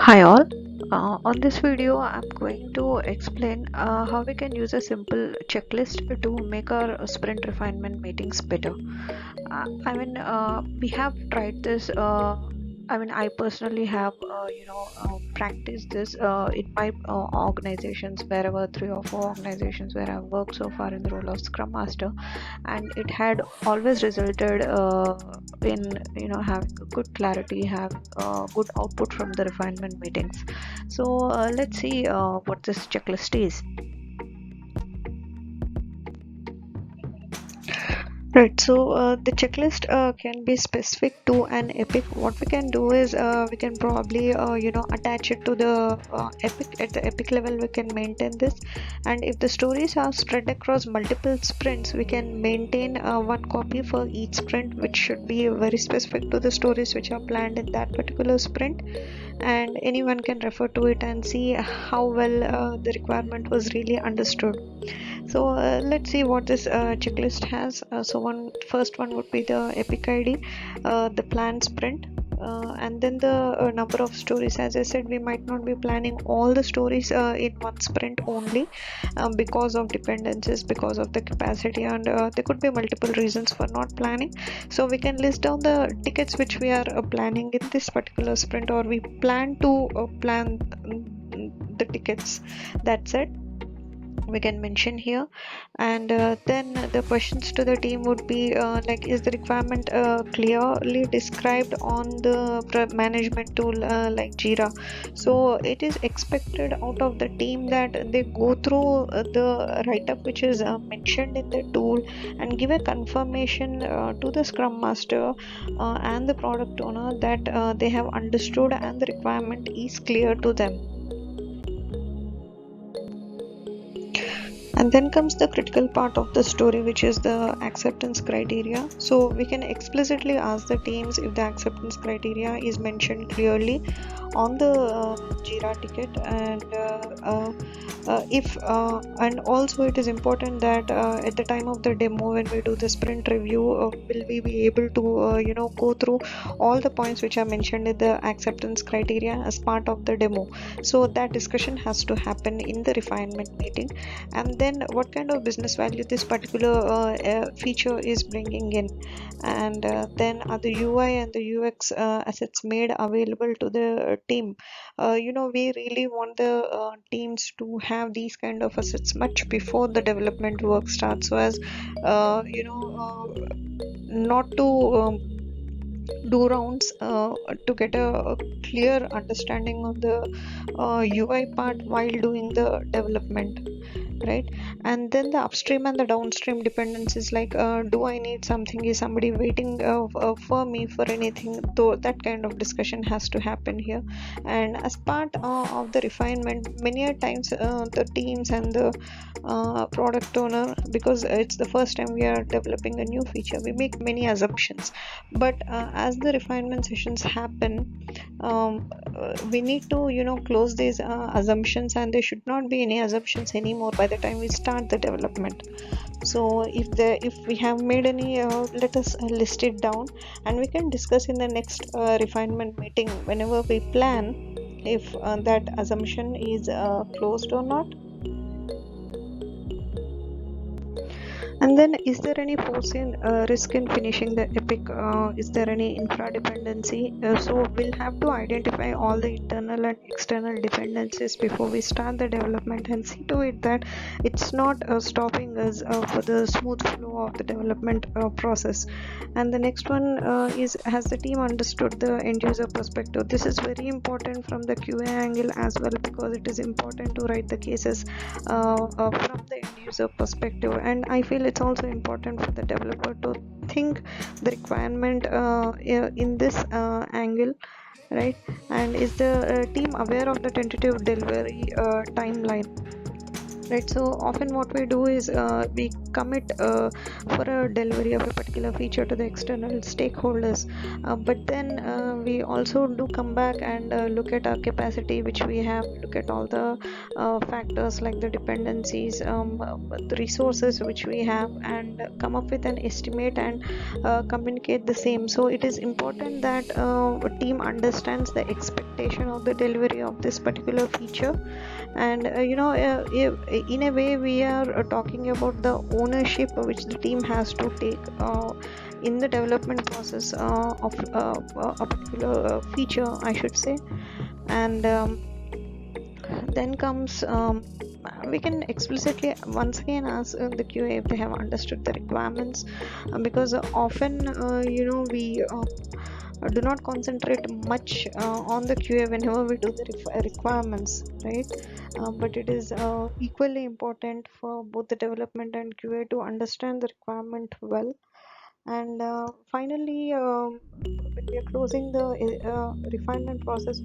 Hi all. On this video, I'm going to explain how we can use a simple checklist to make our sprint refinement meetings better. We have tried this. I personally have, practiced this in my organizations, wherever three or four organizations where I've worked so far in the role of Scrum Master, and it had always resulted in having a good clarity, having good output from the refinement meetings. So let's see what this checklist is. Right, so the checklist can be specific to an epic. What we can do is we can probably attach it to the epic. At the epic level we can maintain this, and if the stories are spread across multiple sprints, we can maintain one copy for each sprint, which should be very specific to the stories which are planned in that particular sprint, and anyone can refer to it and see how well the requirement was really understood. So let's see what this checklist has. So one first one would be the epic id, the planned sprint, and then the number of stories. As I said, we might not be planning all the stories in one sprint only, because of dependencies, because of the capacity, and there could be multiple reasons for not planning. So we can list down the tickets which we are planning in this particular sprint, or we plan to plan the tickets. That's it, we can mention here. And then the questions to the team would be like, is the requirement clearly described on the management tool like Jira? So it is expected out of the team that they go through the write-up which is mentioned in the tool, and give a confirmation to the scrum master and the product owner that they have understood and the requirement is clear to them. And then comes the critical part of the story, which is the acceptance criteria. So we can explicitly ask the teams if the acceptance criteria is mentioned clearly on the Jira ticket, and if and also it is important that at the time of the demo, when we do the sprint review, will we be able to go through all the points which are mentioned in the acceptance criteria as part of the demo. So that discussion has to happen in the refinement meeting. And then what kind of business value this particular feature is bringing in, and then are the UI and the UX assets made available to the team. We really want the teams to have these kind of assets much before the development work starts, so as not to do rounds to get a clear understanding of the UI part while doing the development, right? And then the upstream and the downstream dependencies, like do I need something, is somebody waiting for me for anything, though that kind of discussion has to happen here. And as part of the refinement, many a times the teams and the product owner, because it's the first time we are developing a new feature, we make many assumptions. But as the refinement sessions happen, we need to close these assumptions, and there should not be any assumptions anymore by the time we start the development. So if we have made any, let us list it down, and we can discuss in the next refinement meeting whenever we plan if that assumption is closed or not. And then, is there any foreseen risk in finishing the epic? Is there any infra dependency? So we'll have to identify all the internal and external dependencies before we start the development, and see to it that it's not stopping us for the smooth flow of the development process. And the next one is, has the team understood the end user perspective? This is very important from the QA angle as well, because it is important to write the cases from the end user perspective. And I feel it's also important for the developer to think the requirement in this angle, right? And is the team aware of the tentative delivery timeline? right? So often what we do is we commit for a delivery of a particular feature to the external stakeholders, but then we also do come back and look at our capacity which we have, look at all the factors like the dependencies, the resources which we have, and come up with an estimate and communicate the same. So it is important that a team understands the expectation of the delivery of this particular feature. And in a way we are talking about the ownership which the team has to take in the development process of a particular feature, I should say. And then comes we can explicitly once again ask the QA if they have understood the requirements, because often we do not concentrate much on the QA whenever we do the requirements, right? But it is equally important for both the development and QA to understand the requirement well. And finally, when we are closing the refinement process,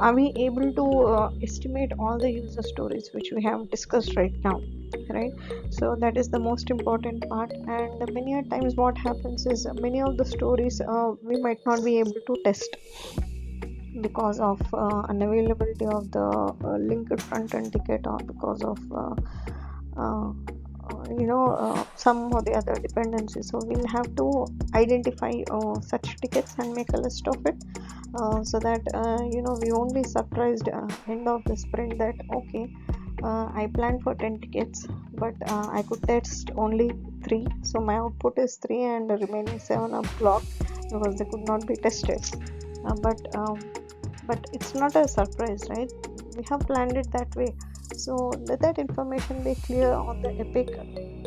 are we able to estimate all the user stories which we have discussed right now, right? So that is the most important part. And many a times what happens is many of the stories we might not be able to test because of unavailability of the linked front end ticket, or because of uh, some or the other dependencies. So we'll have to identify such tickets and make a list of it, so that we won't be surprised end of the sprint that okay, I planned for 10 tickets, but I could test only 3, so my output is 3 and the remaining 7 are blocked because they could not be tested. But it's not a surprise, right? We have planned it that way. So let that information be clear on the epic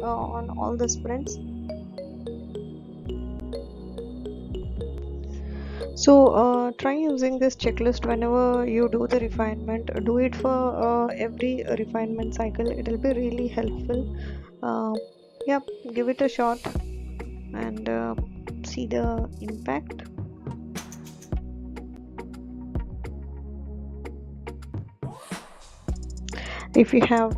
on all the sprints. So try using this checklist whenever you do the refinement. Do it for every refinement cycle. It will be really helpful. Yeah, give it a shot and see the impact. If you have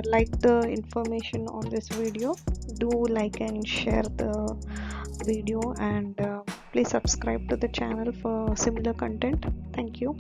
liked the information on this video, do like and share the video, and please subscribe to the channel for similar content. Thank you.